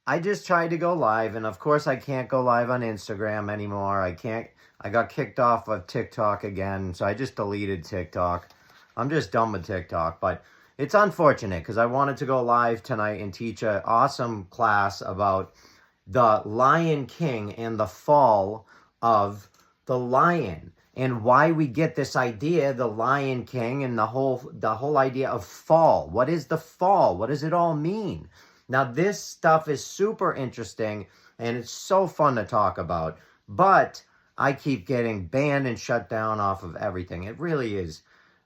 I just tried to go live, and of course I can't go live on Instagram anymore. I got kicked off of TikTok again, so I just deleted TikTok. I'm just done with TikTok, but it's unfortunate because I wanted to go live tonight and teach an awesome class about the Lion King and the fall of the lion and why we get this idea, the Lion King, and the whole idea of fall. What is the fall? What does it all mean? Now, this stuff is super interesting and it's so fun to talk about, but I keep getting banned and shut down off of everything. It really is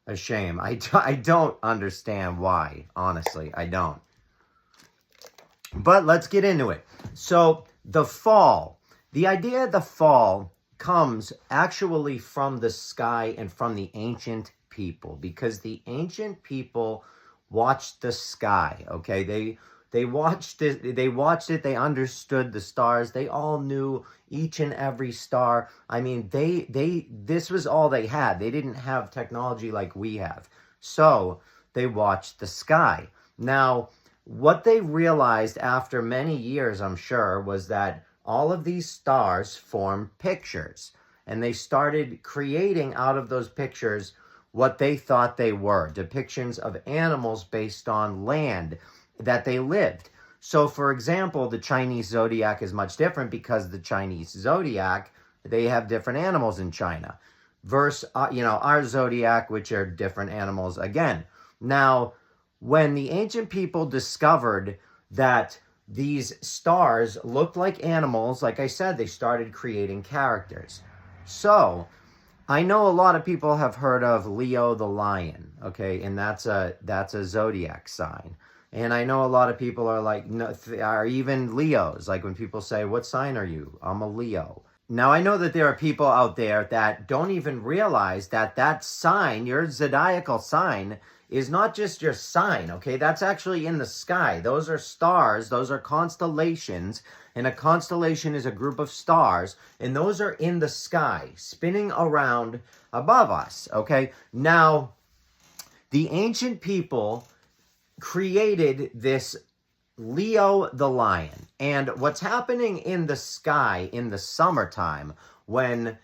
a shame. I don't understand why, honestly. I don't. But let's get into it. So, the fall. The idea of the fall comes actually from the sky and from the ancient people, because the ancient people watched the sky, okay? They watched it, they understood the stars. They all knew each and every star. I mean, this was all they had. They didn't have technology like we have. So, they watched the sky. Now, what they realized after many years, I'm sure, was that all of these stars form pictures. And they started creating out of those pictures what they thought they were, depictions of animals based on land that they lived. So, for example, the Chinese zodiac is much different because the Chinese zodiac, they have different animals in China. Versus, our zodiac, which are different animals again. Now, when the ancient people discovered that these stars looked like animals, like I said, they started creating characters. So, I know a lot of people have heard of Leo the lion, okay, and that's a zodiac sign. And I know a lot of people are like, no, are even Leos. Like when people say, what sign are you? I'm a Leo. Now, I know that there are people out there that don't even realize that that sign, your zodiacal sign, is not just your sign, okay? That's actually in the sky. Those are stars. Those are constellations. And a constellation is a group of stars. And those are in the sky, spinning around above us, okay? Now, the ancient people created this Leo the lion. And what's happening in the sky in the summertime and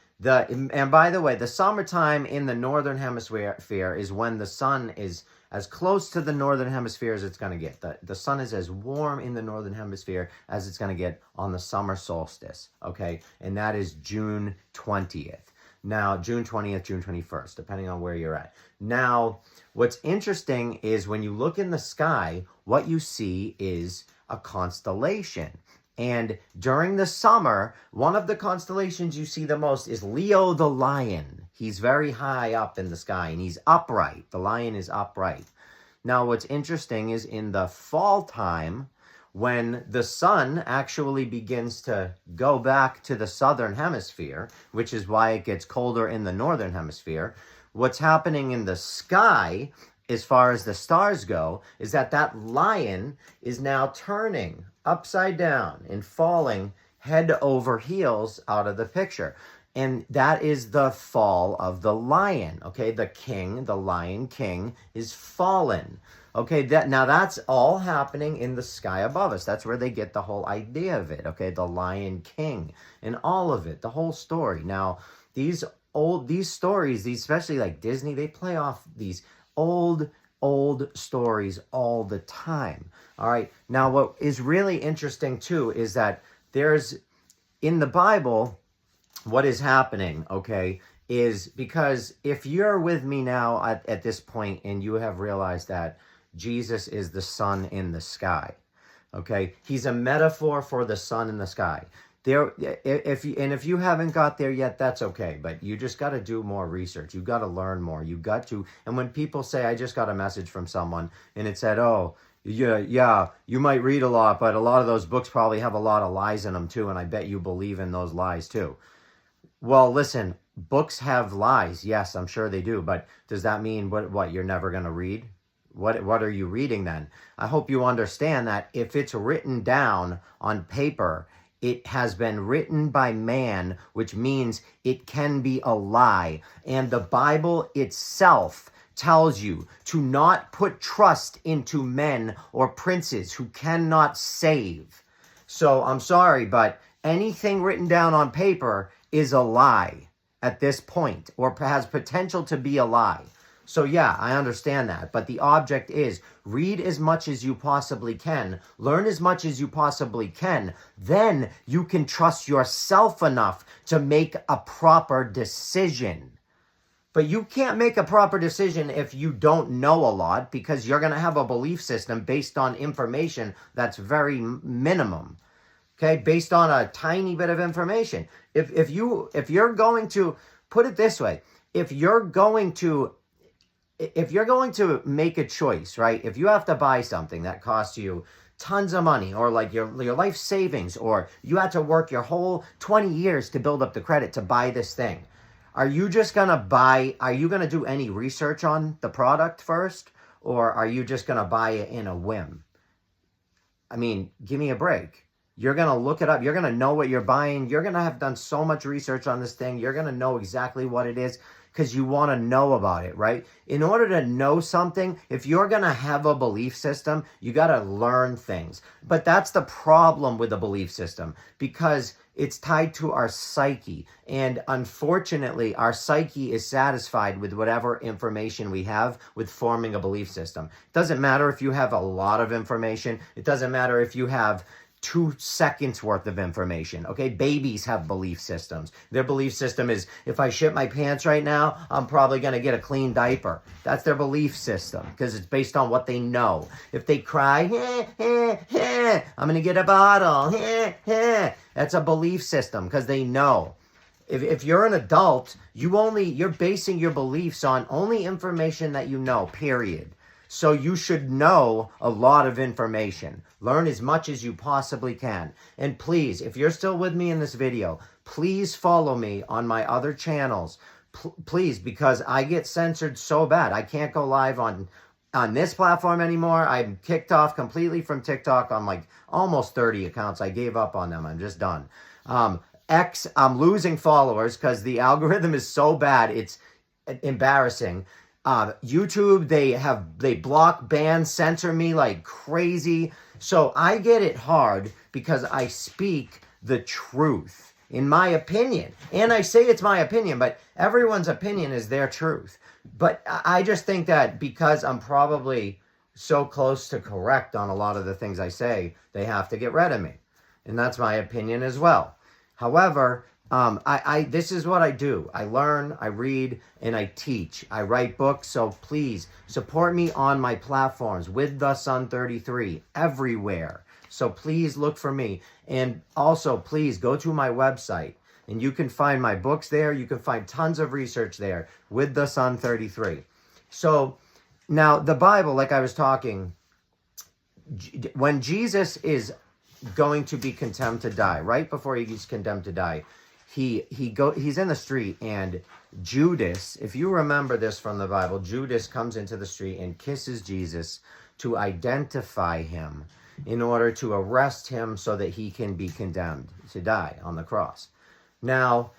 by the way, the summertime in the northern hemisphere is when the sun is as close to the northern hemisphere as it's going to get. The sun is as warm in the northern hemisphere as it's going to get on the summer solstice, okay? And that is June 20th. Now, June 20th, June 21st, depending on where you're at. Now, what's interesting is when you look in the sky, what you see is a constellation. And during the summer, one of the constellations you see the most is Leo the lion. He's very high up in the sky and he's upright. The lion is upright. Now, what's interesting is in the fall time, when the sun actually begins to go back to the southern hemisphere, which is why it gets colder in the northern hemisphere, what's happening in the sky, as far as the stars go, is that lion is now turning upside down and falling head over heels out of the picture. And that is the fall of the lion, okay? The king, the Lion King, is fallen. Okay, now that's all happening in the sky above us. That's where they get the whole idea of it, okay? The Lion King and all of it, the whole story. Now, these stories, especially like Disney, they play off these old stories all the time. All right. Now, what is really interesting too is that there's in the Bible, what is happening, okay, is because if you're with me now at this point and you have realized that Jesus is the sun in the sky, okay, he's a metaphor for the sun in the sky. If you haven't got there yet, that's okay. But you just got to do more research. You got to learn more. You got to. And when people say, I just got a message from someone and it said, oh, yeah, you might read a lot, but a lot of those books probably have a lot of lies in them too. And I bet you believe in those lies too. Well, listen, books have lies. Yes, I'm sure they do. But does that mean what you're never going to read? What are you reading then? I hope you understand that if it's written down on paper, it has been written by man, which means it can be a lie. And the Bible itself tells you to not put trust into men or princes who cannot save. So I'm sorry, but anything written down on paper is a lie at this point, or has potential to be a lie. So yeah, I understand that. But the object is read as much as you possibly can, learn as much as you possibly can. Then you can trust yourself enough to make a proper decision. But you can't make a proper decision if you don't know a lot, because you're going to have a belief system based on information that's very minimum. Okay, based on a tiny bit of information. If you're going to put it this way, if you're going to make a choice, right? If you have to buy something that costs you tons of money, or like your life savings, or you had to work your whole 20 years to build up the credit to buy this thing, are you going to do any research on the product first, or are you just going to buy it in a whim? I mean, give me a break. You're going to look it up. You're going to know what you're buying. You're going to have done so much research on this thing. You're going to know exactly what it is, because you want to know about it, right? In order to know something, if you're going to have a belief system, you got to learn things. But that's the problem with the belief system, because it's tied to our psyche. And unfortunately, our psyche is satisfied with whatever information we have with forming a belief system. It doesn't matter if you have a lot of information. It doesn't matter if you have 2 seconds worth of information. Okay, babies have belief systems. Their belief system is, if I shit my pants right now, I'm probably going to get a clean diaper. That's their belief system, because it's based on what they know. If they cry, I'm going to get a bottle. That's a belief system, because they know. If you're an adult, you're basing your beliefs on only information that you know, period. So you should know a lot of information. Learn as much as you possibly can. And please, if you're still with me in this video, please follow me on my other channels. Please, because I get censored so bad. I can't go live on this platform anymore. I'm kicked off completely from TikTok on like almost 30 accounts. I gave up on them. I'm just done. I'm losing followers because the algorithm is so bad. It's embarrassing. YouTube, they block, ban, censor me like crazy. So I get it hard because I speak the truth, in my opinion. And I say it's my opinion, but everyone's opinion is their truth. But I just think that because I'm probably so close to correct on a lot of the things I say, they have to get rid of me. And that's my opinion as well. However, this is what I do. I learn, I read, and I teach. I write books, so please support me on my platforms with the Sun 33 everywhere. So please look for me. And also, please go to my website, and you can find my books there. You can find tons of research there with the Sun 33. So now the Bible, like I was talking, when Jesus is going to be condemned to die, right before he's condemned to die, he's in the street, and Judas, if you remember this from the Bible, Judas comes into the street and kisses Jesus to identify him in order to arrest him so that he can be condemned to die on the cross. Now,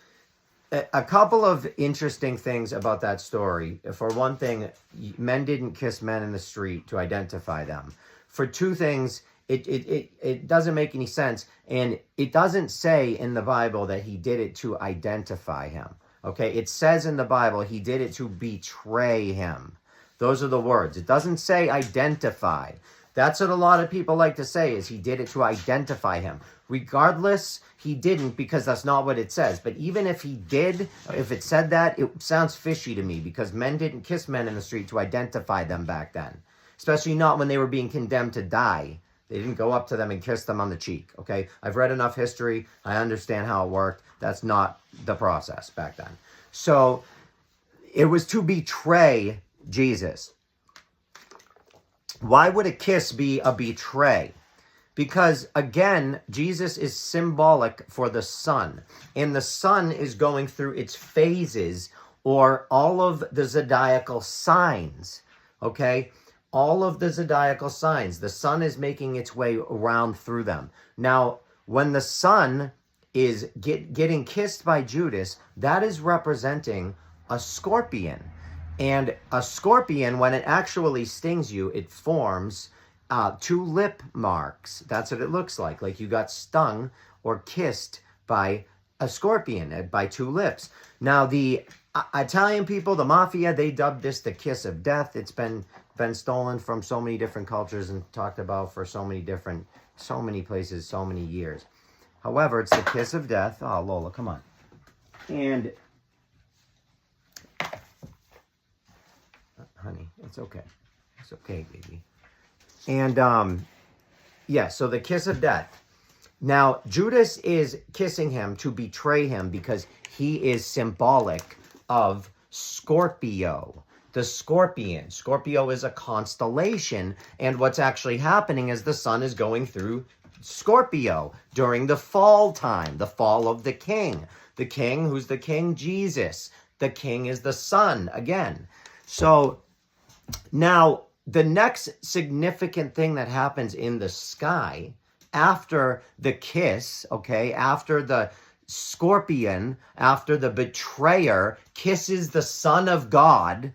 a couple of interesting things about that story. For one thing, men didn't kiss men in the street to identify them. For two things, it doesn't make any sense, and it doesn't say in the Bible that he did it to identify him. Okay, it says in the Bible he did it to betray him. Those are the words. It doesn't say identify. That's what a lot of people like to say, is he did it to identify him. Regardless, he didn't, because that's not what it says. But even if he did, if it said that, it sounds fishy to me, because men didn't kiss men in the street to identify them back then, especially not when they were being condemned to die. They didn't go up to them and kiss them on the cheek, okay? I've read enough history. I understand how it worked. That's not the process back then. So it was to betray Jesus. Why would a kiss be a betray? Because, again, Jesus is symbolic for the sun. And the sun is going through its phases, or all of the zodiacal signs, okay? All of the zodiacal signs. The sun is making its way around through them. Now, when the sun is getting kissed by Judas, that is representing a scorpion. And a scorpion, when it actually stings you, it forms two lip marks. That's what it looks like you got stung or kissed by a scorpion, by two lips. Now, the Italian people, the mafia, they dubbed this the kiss of death. It's been stolen from so many different cultures and talked about for so many places, so many years. However, it's the kiss of death. Oh, Lola, come on. And, honey, it's okay. It's okay, baby. And, yeah, so the kiss of death. Now, Judas is kissing him to betray him because he is symbolic of Scorpio, the scorpion. Scorpio is a constellation, and what's actually happening is the sun is going through Scorpio during the fall time, the fall of the king. The king, who's the king? Jesus. The king is the sun again. So now the next significant thing that happens in the sky after the kiss, okay, after the scorpion, after the betrayer kisses the Son of God,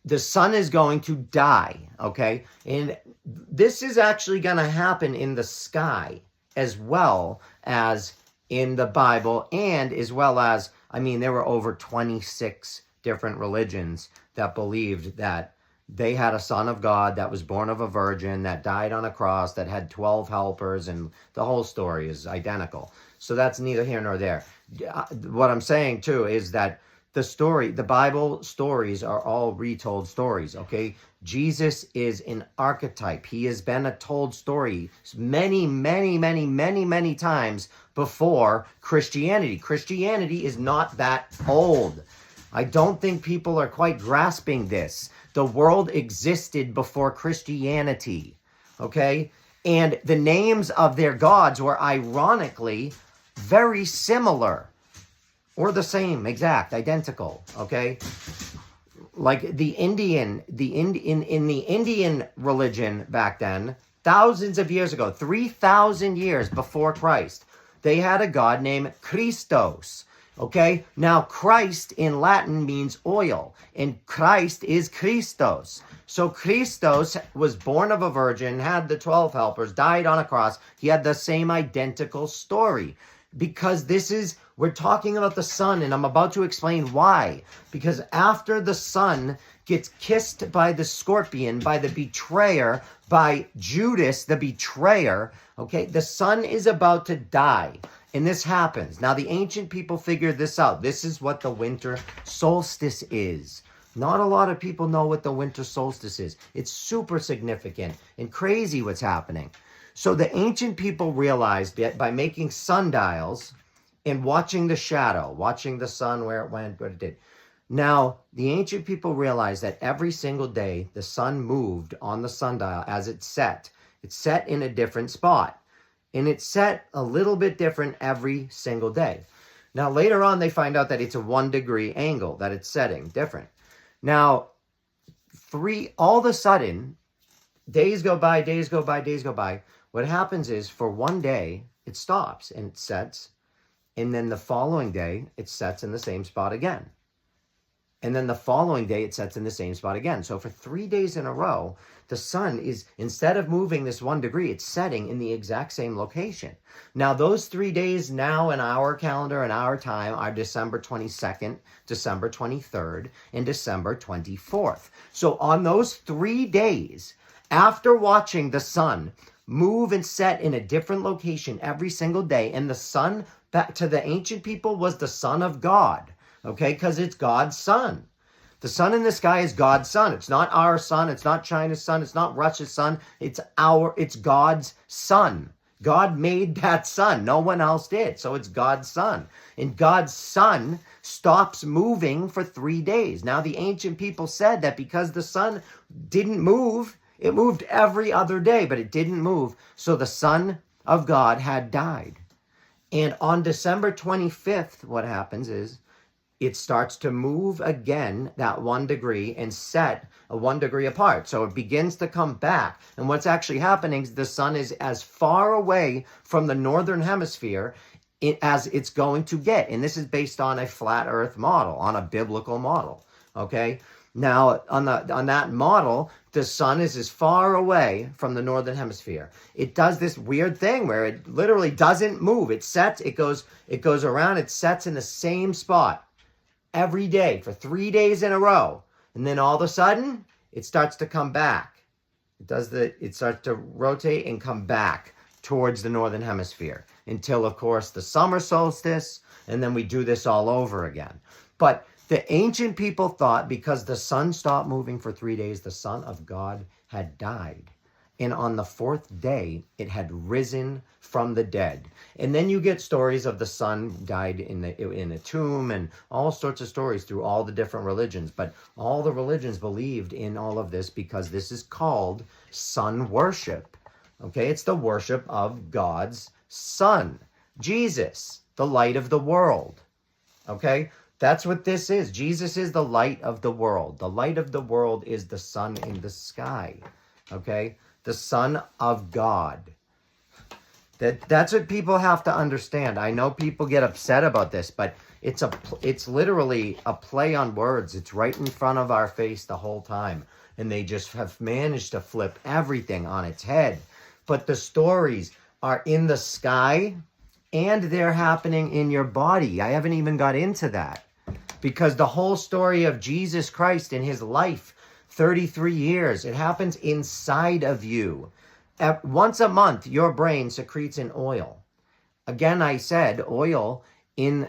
the sun is going to die, okay? And this is actually going to happen in the sky as well as in the Bible, and as well as, I mean, there were over 26 different religions that believed that they had a son of God that was born of a virgin, that died on a cross, that had 12 helpers, and the whole story is identical. So that's neither here nor there. What I'm saying, too, is that the Bible stories are all retold stories, okay? Jesus is an archetype. He has been a told story many, many, many, many, many times before Christianity. Christianity is not that old. I don't think people are quite grasping this. The world existed before Christianity, okay? And the names of their gods were ironically very similar. Or the same, exact, identical, okay? Like in the Indian religion back then, thousands of years ago, 3,000 years before Christ, they had a god named Christos, okay? Now, Christ in Latin means oil, and Christ is Christos. So Christos was born of a virgin, had the 12 helpers, died on a cross. He had the same identical story. Because we're talking about the sun, and I'm about to explain why. Because after the sun gets kissed by the scorpion, by the betrayer, by Judas, the betrayer, okay, the sun is about to die. And this happens. Now, the ancient people figured this out. This is what the winter solstice is. Not a lot of people know what the winter solstice is. It's super significant and crazy what's happening. So the ancient people realized that by making sundials and watching the shadow, watching the sun, where it went, what it did. Now, the ancient people realized that every single day the sun moved on the sundial as it set. It set in a different spot. And it set a little bit different every single day. Now, later on, they find out that it's a 1 degree angle that it's setting different. Now, all of a sudden, days go by, days go by, days go by. What happens is for one day, it stops and it sets. And then the following day, it sets in the same spot again. And then the following day, it sets in the same spot again. So for 3 days in a row, the sun is, instead of moving this 1 degree, it's setting in the exact same location. Now, those 3 days now in our calendar and our time are December 22nd, December 23rd, and December 24th. So on those 3 days, after watching the sun move and set in a different location every single day, and the sun, back to the ancient people, was the Son of God, okay, because it's God's sun. The sun in the sky is God's sun. It's not our sun. It's not China's sun. It's not Russia's sun. It's God's sun. God made that sun. No one else did. So it's God's sun. And God's sun stops moving for 3 days. Now, the ancient people said that because the sun didn't move, it moved every other day, but it didn't move. So the Son of God had died. And on December 25th, what happens is it starts to move again, that 1 degree, and set a 1 degree apart. So it begins to come back. And what's actually happening is the sun is as far away from the northern hemisphere as it's going to get. And this is based on a flat earth model, on a biblical model. Okay? Now, on that model, the sun is as far away from the northern hemisphere. It does this weird thing where it literally doesn't move. It sets, it goes around, it sets in the same spot every day for 3 days in a row. And then all of a sudden, it starts to come back. It starts to rotate and come back towards the northern hemisphere until, of course, the summer solstice, and then we do this all over again. But the ancient people thought because the sun stopped moving for 3 days, the Son of God had died. And on the fourth day, it had risen from the dead. And then you get stories of the son died in a tomb and all sorts of stories through all the different religions. But all the religions believed in all of this because this is called sun worship. Okay, it's the worship of God's Son, Jesus, the light of the world. Okay, that's what this is. Jesus is the light of the world. The light of the world is the sun in the sky. Okay, the Son of God. That's what people have to understand. I know people get upset about this, but it's literally a play on words. It's right in front of our face the whole time. And they just have managed to flip everything on its head. But the stories are in the sky and they're happening in your body. I haven't even got into that. Because the whole story of Jesus Christ in his life, 33 years, it happens inside of you. Once a month, your brain secretes an oil. Again, I said oil in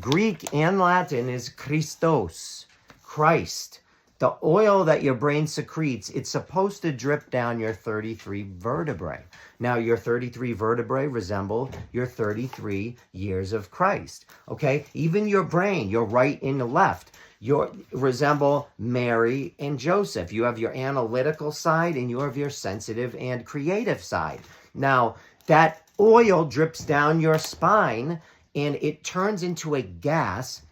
Greek and Latin is Christos, Christ. The oil that your brain secretes, it's supposed to drip down your 33 vertebrae. Now, your 33 vertebrae resemble your 33 years of Christ. Okay? Even your brain, your right and the left, resemble Mary and Joseph. You have your analytical side and you have your sensitive and creative side. Now, that oil drips down your spine and it turns into a gas.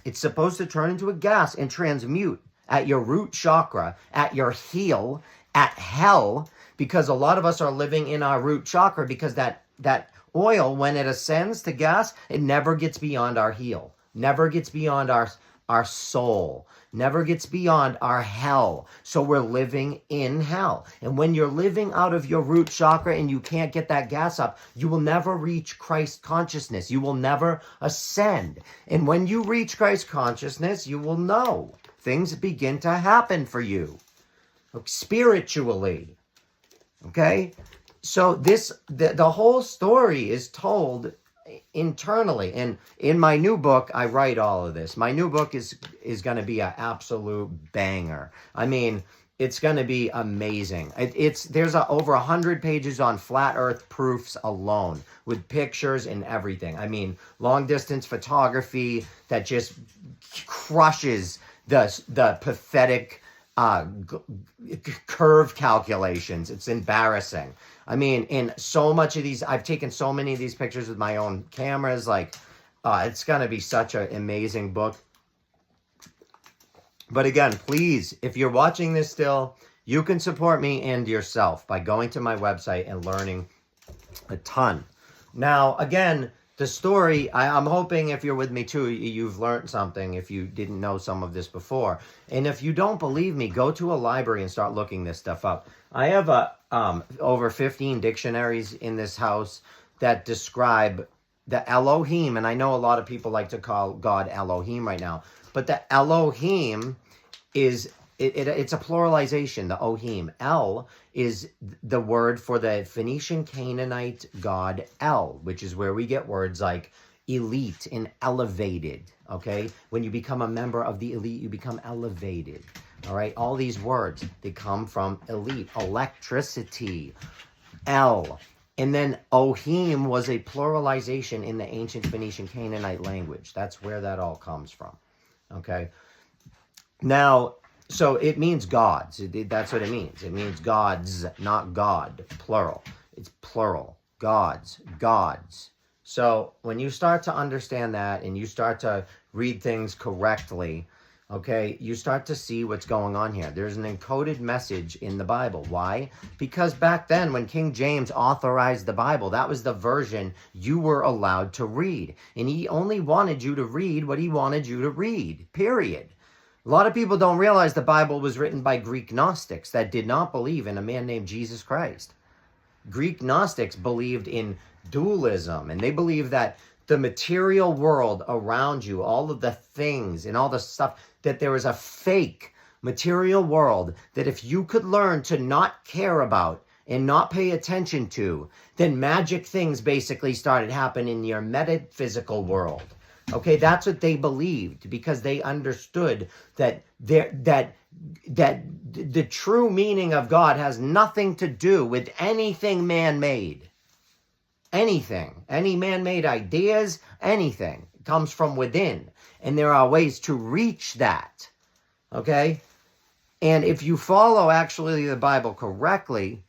It's supposed to turn into a gas and transmute at your root chakra, at your heel, at hell, because a lot of us are living in our root chakra because that oil, when it ascends to gas, it never gets beyond our heel, never gets beyond our soul, never gets beyond our hell. So we're living in hell. And when you're living out of your root chakra and you can't get that gas up, you will never reach Christ consciousness. You will never ascend. And when you reach Christ consciousness, you will know things begin to happen for you spiritually. Okay? So the whole story is told internally. And in my new book, I write all of this. My new book is going to be an absolute banger. I mean, it's going to be amazing. There's over 100 pages on flat earth proofs alone with pictures and everything. I mean, long distance photography that just crushes the pathetic curve calculations. It's embarrassing. I mean, in so much of these, I've taken so many of these pictures with my own cameras. Like, it's going to be such an amazing book. But again, please, if you're watching this still, you can support me and yourself by going to my website and learning a ton. Now, again, the story, I'm hoping if you're with me too, you've learned something if you didn't know some of this before. And if you don't believe me, go to a library and start looking this stuff up. I have over 15 dictionaries in this house that describe the Elohim. And I know a lot of people like to call God Elohim right now. But the Elohim is, it's a pluralization, the Ohim. El is the word for the Phoenician Canaanite god El, which is where we get words like elite and elevated, okay? When you become a member of the elite, you become elevated, all right? All these words, they come from elite, electricity, El. And then Ohim was a pluralization in the ancient Phoenician Canaanite language. That's where that all comes from, okay? Now, so it means gods. That's what it means. It means gods, not God, plural. It's plural. Gods, gods. So when you start to understand that and you start to read things correctly, okay, you start to see what's going on here. There's an encoded message in the Bible. Why? Because back then when King James authorized the Bible, that was the version you were allowed to read. And he only wanted you to read what he wanted you to read, period. A lot of people don't realize the Bible was written by Greek Gnostics that did not believe in a man named Jesus Christ. Greek Gnostics believed in dualism, and they believed that the material world around you, all of the things and all the stuff, that there was a fake material world that if you could learn to not care about and not pay attention to, then magic things basically started happening in your metaphysical world. Okay, that's what they believed, because they understood that the true meaning of God has nothing to do with anything man-made. Anything, any man-made ideas, anything comes from within. And there are ways to reach that. Okay? And if you follow actually the Bible correctly,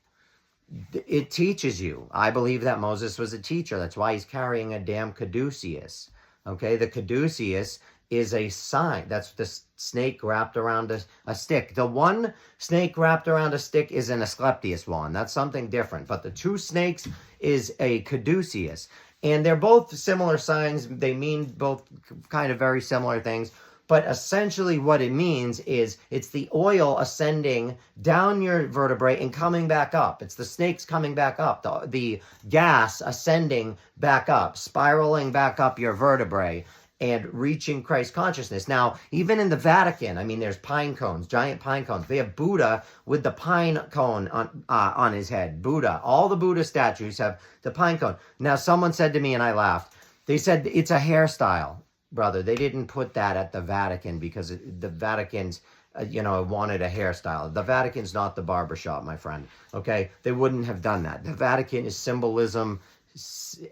it teaches you. I believe that Moses was a teacher. That's why he's carrying a damn caduceus. Okay, the caduceus is a sign. That's the snake wrapped around a stick. The one snake wrapped around a stick is an Asclepius wand. That's something different. But the two snakes is a caduceus. And they're both similar signs. They mean both kind of very similar things. But essentially what it means is it's the oil ascending down your vertebrae and coming back up. It's the snakes coming back up, the gas ascending back up, spiraling back up your vertebrae and reaching Christ consciousness. Now, even in the Vatican, I mean, there's pine cones, giant pine cones. They have Buddha with the pine cone on his head. Buddha, all the Buddha statues have the pine cone. Now, someone said to me, and I laughed, they said it's a hairstyle. Brother, they didn't put that at the Vatican because the Vatican's, wanted a hairstyle. The Vatican's not the barbershop, my friend. Okay? They wouldn't have done that. The Vatican is symbolism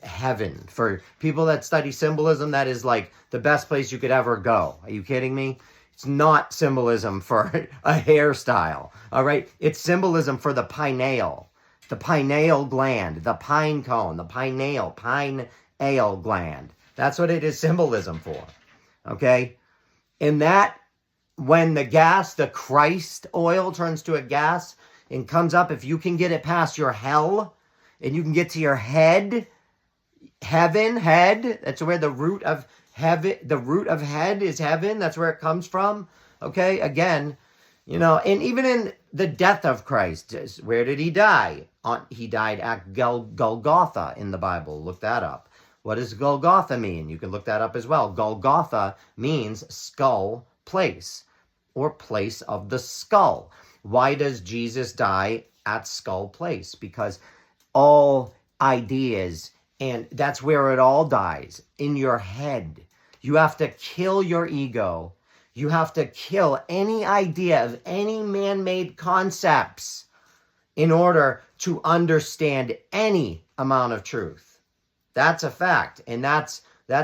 heaven. For people that study symbolism, that is like the best place you could ever go. Are you kidding me? It's not symbolism for a hairstyle. All right? It's symbolism for the pineal gland, the pine cone, the pineal gland. That's what it is symbolism for, okay? And that, when the Christ oil turns to a gas and comes up, if you can get it past your hell and you can get to your head, that's where the root of head is heaven. That's where it comes from, okay? Again, and even in the death of Christ, where did he die? He died at Golgotha in the Bible. Look that up. What does Golgotha mean? You can look that up as well. Golgotha means skull place, or place of the skull. Why does Jesus die at skull place? Because all ideas, and that's where it all dies, in your head. You have to kill your ego. You have to kill any idea of any man-made concepts in order to understand any amount of truth. That's a fact, and that's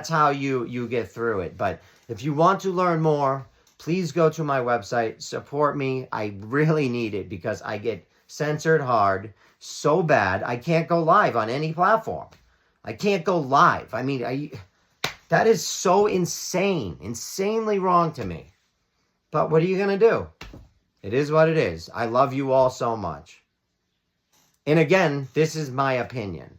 how you get through it. But if you want to learn more, please go to my website, support me. I really need it because I get censored hard so bad. I can't go live on any platform. I can't go live. I mean, that is so insanely wrong to me. But what are you going to do? It is what it is. I love you all so much. And again, this is my opinion.